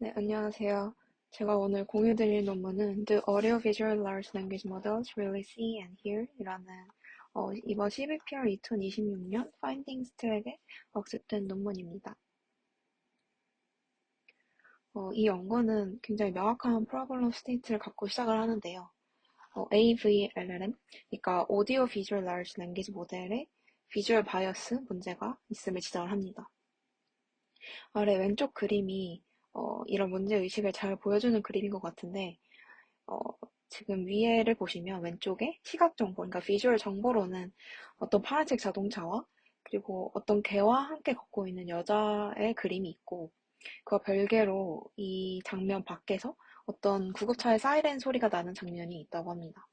네, 안녕하세요. 제가 오늘 공유드릴 논문은 The Audio-Visual Large Language Models Really See and Hear 이라는 이번 12PR 2026년 파인딩스 트랙에 학습된 논문입니다. 이 연구는 굉장히 명확한 프로블럼 스테이트를 갖고 시작을 하는데요. AVLLM, 그러니까 Audio Visual Large Language 모델의 비주얼 바이어스 문제가 있음을 지적을 합니다. 아래 왼쪽 그림이 이런 문제의식을 잘 보여주는 그림인 것 같은데 어, 지금 위에를 보시면 왼쪽에 시각 정보, 그러니까 비주얼 정보로는 어떤 파란색 자동차와 그리고 어떤 개와 함께 걷고 있는 여자의 그림이 있고 그와 별개로 이 장면 밖에서 어떤 구급차의 사이렌 소리가 나는 장면이 있다고 합니다.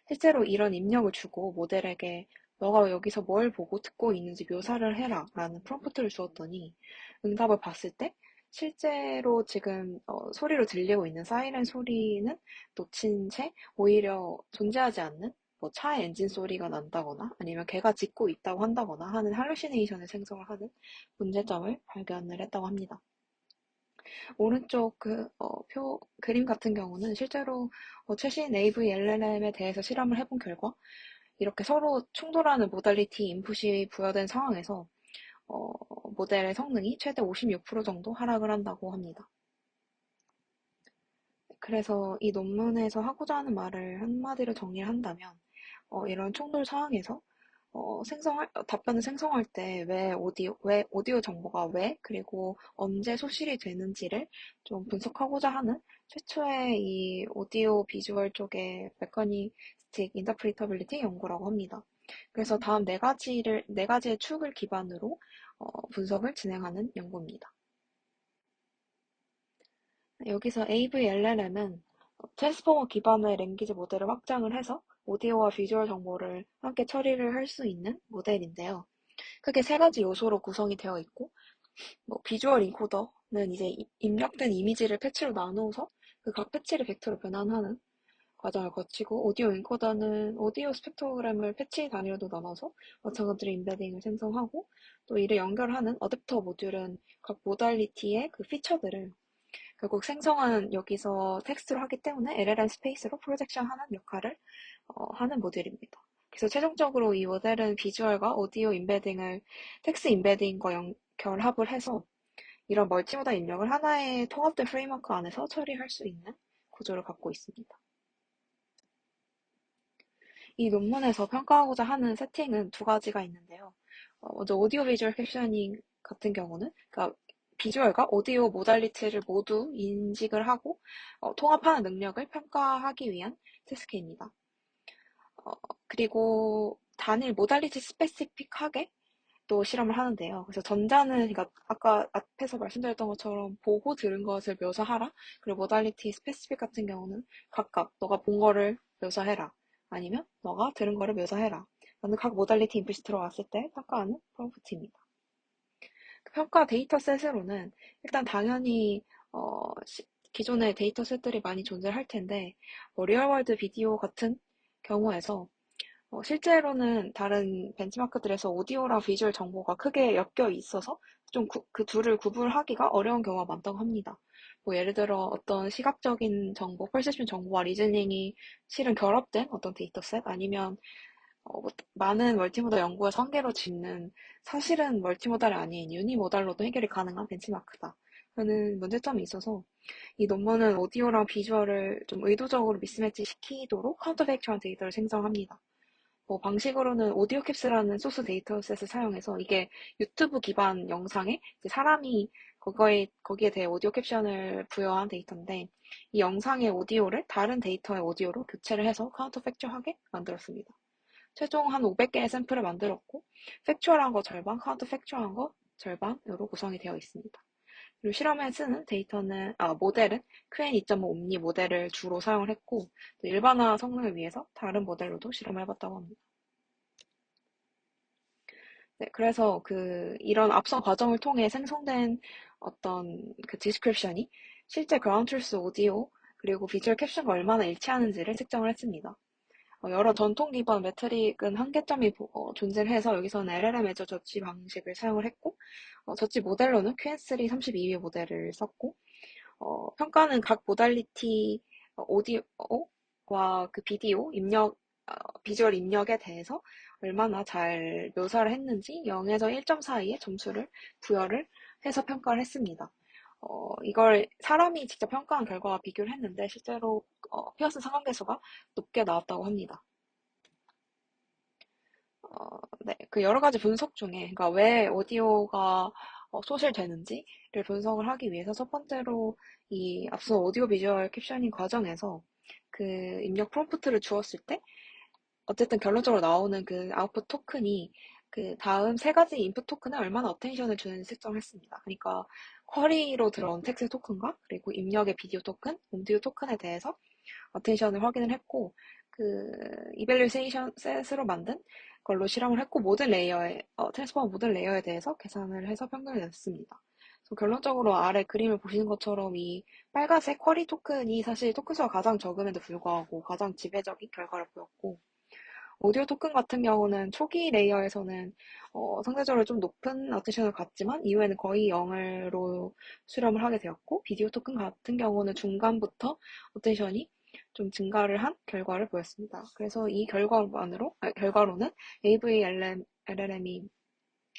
실제로 이런 입력을 주고 모델에게 너가 여기서 뭘 보고 듣고 있는지 묘사를 해라 라는 프롬프트를 주었더니 응답을 봤을 때 실제로 지금 소리로 들리고 있는 사이렌 소리는 놓친 채 오히려 존재하지 않는 뭐 차의 엔진 소리가 난다거나 아니면 개가 짖고 있다고 한다거나 하는 할루시네이션을 생성을 하는 문제점을 발견을 했다고 합니다. 오른쪽 그림 같은 경우는 실제로 최신 AVLLM에 대해서 실험을 해본 결과 이렇게 서로 충돌하는 모달리티 인풋이 부여된 상황에서 어, 모델의 성능이 최대 56% 정도 하락을 한다고 합니다. 그래서 이 논문에서 하고자 하는 말을 한마디로 정리를 한다면 이런 충돌 상황에서 답변을 생성할 때 왜 오디오 정보가 그리고 언제 소실이 되는지를 좀 분석하고자 하는 최초의 이 오디오 비주얼 쪽의 메커니스틱 인터프리터빌리티 연구라고 합니다. 그래서 다음 네 가지의 축을 기반으로 분석을 진행하는 연구입니다. 여기서 AVLLM은 트랜스포머 기반의 랭귀지 모델을 확장을 해서 오디오와 비주얼 정보를 함께 처리를 할 수 있는 모델인데요. 크게 세 가지 요소로 구성이 되어 있고, 비주얼 인코더는 이제 입력된 이미지를 패치로 나누어서 그 각 패치를 벡터로 변환하는 과정을 거치고, 오디오 인코더는 오디오 스펙트로그램을 패치 단위로도 나눠서 마찬가지로 인베딩을 생성하고, 또 이를 연결하는 어댑터 모듈은 각 모달리티의 그 피처들을 결국 생성은 여기서 텍스트로 하기 때문에 LLM 스페이스로 프로젝션하는 역할을 하는 모델입니다. 그래서 최종적으로 이 모델은 비주얼과 오디오 인베딩을 텍스트 인베딩과 결합을 해서 이런 멀티모달 입력을 하나의 통합된 프레임워크 안에서 처리할 수 있는 구조를 갖고 있습니다. 이 논문에서 평가하고자 하는 세팅은 두 가지가 있는데요. 먼저 오디오 비주얼 캡셔닝 같은 경우는 그러니까 비주얼과 오디오 모달리티를 모두 인식을 하고 통합하는 능력을 평가하기 위한 테스트입니다. 그리고 단일 모달리티 스페시픽하게 또 실험을 하는데요. 그래서 전자는 그러니까 아까 앞에서 말씀드렸던 것처럼 보고 들은 것을 묘사하라. 그리고 모달리티 스페시픽 같은 경우는 각각 너가 본 거를 묘사해라. 아니면 너가 들은 거를 묘사해라. 라는 각 모달리티 인풋이 들어왔을 때 평가하는 프롬프트입니다. 그 평가 데이터셋으로는 일단 당연히 기존의 데이터셋들이 많이 존재할 텐데 리얼월드 비디오 같은 경우에서 실제로는 다른 벤치마크들에서 오디오랑 비주얼 정보가 크게 엮여 있어서 좀 그 둘을 구분하기가 어려운 경우가 많다고 합니다. 뭐 예를 들어 어떤 시각적인 정보, 퍼셉션 정보와 리즈닝이 실은 결합된 어떤 데이터셋 아니면 많은 멀티모달 연구의 성계로 짓는 사실은 멀티모달이 아닌 유니모달로도 해결이 가능한 벤치마크다. 라는 문제점이 있어서 이 논문은 오디오랑 비주얼을 좀 의도적으로 미스매치 시키도록 카운터 팩츄얼한 데이터를 생성합니다. 방식으로는 오디오 캡스라는 소스 데이터셋을 사용해서 이게 유튜브 기반 영상에 이제 사람이 거기에 대해 오디오 캡션을 부여한 데이터인데 이 영상의 오디오를 다른 데이터의 오디오로 교체를 해서 카운터 팩츄얼하게 만들었습니다. 최종 한 500개의 샘플을 만들었고 팩츄얼한 거 절반, 카운터 팩츄얼한 거 절반으로 구성이 되어 있습니다. 그리고 실험에 쓰는 모델은 QN2.5 옴니 모델을 주로 사용을 했고 또 일반화 성능을 위해서 다른 모델로도 실험을 해봤다고 합니다. 네, 그래서 이런 앞선 과정을 통해 생성된 어떤 그 디스크립션이 실제 그라운드 트루스 오디오 그리고 비주얼 캡션과 얼마나 일치하는지를 측정을 했습니다. 여러 전통 기반 매트릭은 한계점이 존재를 해서 여기서는 LLM 애저 저지 방식을 사용을 했고 저지 모델로는 QN3 32위 모델을 썼고 평가는 각 모달리티 오디오와 그 비디오 입력, 비주얼 입력에 대해서 얼마나 잘 묘사를 했는지 0에서 1점 사이의 점수를 부여를 해서 평가를 했습니다. 이걸 사람이 직접 평가한 결과와 비교를 했는데 실제로 피어슨 상관계수가 높게 나왔다고 합니다. 네, 그 여러 가지 분석 중에, 그러니까 왜 오디오가 소실되는지를 분석을 하기 위해서 첫 번째로 이 앞서 오디오 비주얼 캡셔닝 과정에서 그 입력 프롬프트를 주었을 때 어쨌든 결론적으로 나오는 그 아웃풋 토큰이 그 다음 세 가지 인풋 토큰에 얼마나 어텐션을 주는지 측정했습니다. 그러니까 쿼리로 들어온 텍스트 토큰과 그리고 입력의 비디오 토큰, 오디오 토큰에 대해서 어텐션을 확인을 했고 그 이밸류에이션 셋으로 만든 걸로 실험을 했고 모든 레이어에 트랜스포머 모든 레이어에 대해서 계산을 해서 평균을 냈습니다. 그래서 결론적으로 아래 그림을 보시는 것처럼 이 빨간색 쿼리 토큰이 사실 토큰 수가 가장 적음에도 불구하고 가장 지배적인 결과를 보였고 오디오 토큰 같은 경우는 초기 레이어에서는 상대적으로 좀 높은 어텐션을 갖지만 이후에는 거의 0으로 수렴을 하게 되었고 비디오 토큰 같은 경우는 중간부터 어텐션이 좀 증가를 한 결과를 보였습니다. 그래서 이 결과로는 LLM이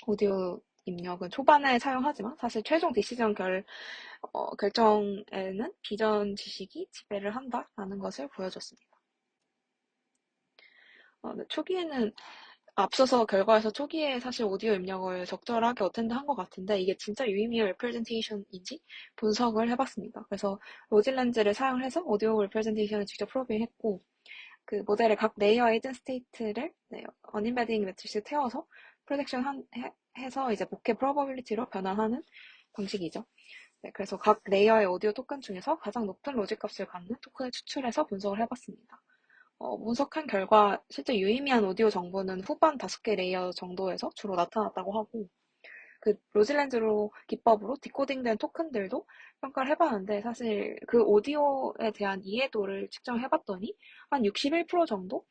오디오 입력은 초반에 사용하지만 사실 최종 디시전 결정에는 비전 지식이 지배를 한다라는 것을 보여줬습니다. 네, 초기에는 앞서서 결과에서 초기에 사실 오디오 입력을 적절하게 어텐드 한 것 같은데 이게 진짜 유의미의 레프레젠테이션인지 분석을 해봤습니다. 그래서 로직렌즈를 사용해서 오디오 레프레젠테이션을 직접 프로빙했고 그 모델의 각 레이어 에이전 스테이트를 언임베딩 매트리스 태워서 해서 이제 복귀 프로버빌리티로 변환하는 방식이죠. 네, 그래서 각 레이어의 오디오 토큰 중에서 가장 높은 로직 값을 갖는 토큰을 추출해서 분석을 해봤습니다. 분석한 결과 실제 유의미한 오디오 정보는 후반 5개 레이어 정도에서 주로 나타났다고 하고 그 로즈랜드로 기법으로 디코딩된 토큰들도 평가를 해봤는데 사실 그 오디오에 대한 이해도를 측정해봤더니 한 61% 정도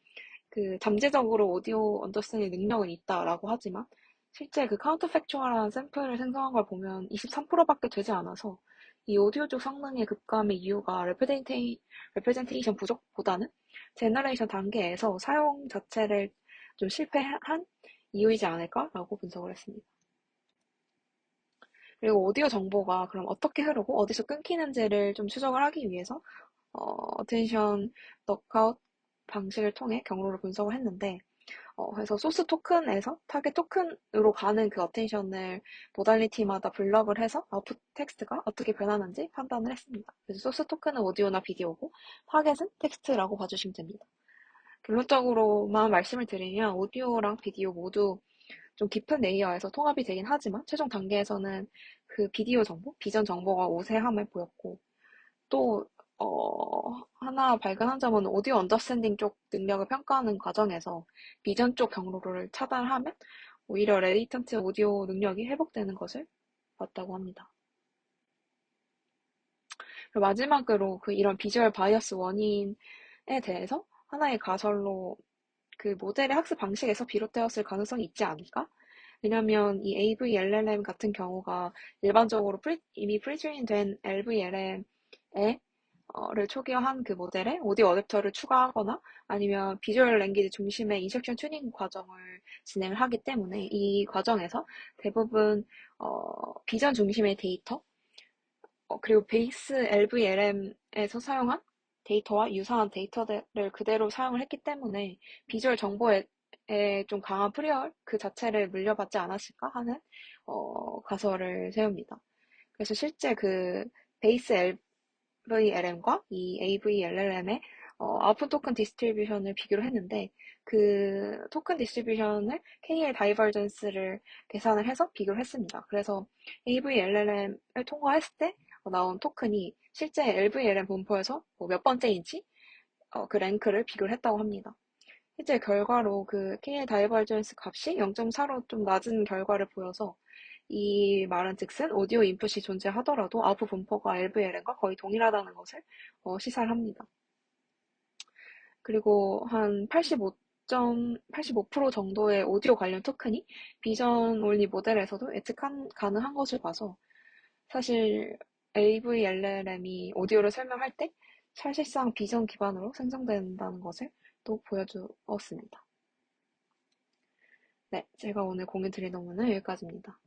그 잠재적으로 오디오 언더스탠딩 능력은 있다라고 하지만 실제 그 카운터 팩추얼한 샘플을 생성한 걸 보면 23%밖에 되지 않아서 이 오디오적 성능의 급감의 이유가 레프레젠테이션 부족보다는 제너레이션 단계에서 사용 자체를 좀 실패한 이유이지 않을까라고 분석을 했습니다. 그리고 오디오 정보가 그럼 어떻게 흐르고 어디서 끊기는지를 좀 추적을 하기 위해서 어텐션 넉아웃 방식을 통해 경로를 분석을 했는데 그래서 소스 토큰에서 타겟 토큰으로 가는 그 어텐션을 모달리티마다 블럭을 해서 아웃풋 텍스트가 어떻게 변하는지 판단을 했습니다. 그래서 소스 토큰은 오디오나 비디오고 타겟은 텍스트라고 봐주시면 됩니다. 결론적으로만 말씀을 드리면 오디오랑 비디오 모두 좀 깊은 레이어에서 통합이 되긴 하지만 최종 단계에서는 그 비디오 정보, 비전 정보가 우세함을 보였고 또 하나 발견한 점은 오디오 언더스탠딩 쪽 능력을 평가하는 과정에서 비전 쪽 경로를 차단하면 오히려 레디턴트 오디오 능력이 회복되는 것을 봤다고 합니다. 그리고 마지막으로 이런 비주얼 바이어스 원인에 대해서 하나의 가설로 그 모델의 학습 방식에서 비롯되었을 가능성이 있지 않을까? 왜냐면 이 AVLLM 같은 경우가 일반적으로 이미 프리트레인된 LVLM에 를 초기화한 그 모델에 오디오 어댑터를 추가하거나 아니면 비주얼 랭귀지 중심의 인셉션 튜닝 과정을 진행을 하기 때문에 이 과정에서 대부분 비전 중심의 데이터 그리고 베이스 LVLM에서 사용한 데이터와 유사한 데이터를 그대로 사용을 했기 때문에 비주얼 정보에 좀 강한 프리얼 그 자체를 물려받지 않았을까 하는 가설을 세웁니다. 그래서 실제 그 베이스 VLM과 이 AVLLM의 아웃풋 토큰 디스트리뷰션을 비교를 했는데 그 토큰 디스트리뷰션을 K의 다이버전스를 계산을 해서 비교를 했습니다. 그래서 AVLLM을 통과했을 때 나온 토큰이 실제 LVLM 분포에서 몇 번째인지 그 랭크를 비교를 했다고 합니다. 실제 결과로 그 K의 다이버전스 값이 0.4로 좀 낮은 결과를 보여서 이 말은 즉슨 오디오 인풋이 존재하더라도 아웃풋 분포가 LVLM과 거의 동일하다는 것을 시사를 합니다. 그리고 한 85% 정도의 오디오 관련 토큰이 비전 올리 모델에서도 예측 가능한 것을 봐서 사실 AVLLM이 오디오를 설명할 때 사실상 비전 기반으로 생성된다는 것을 또 보여주었습니다. 네, 제가 오늘 공유 드린 논문은 여기까지입니다.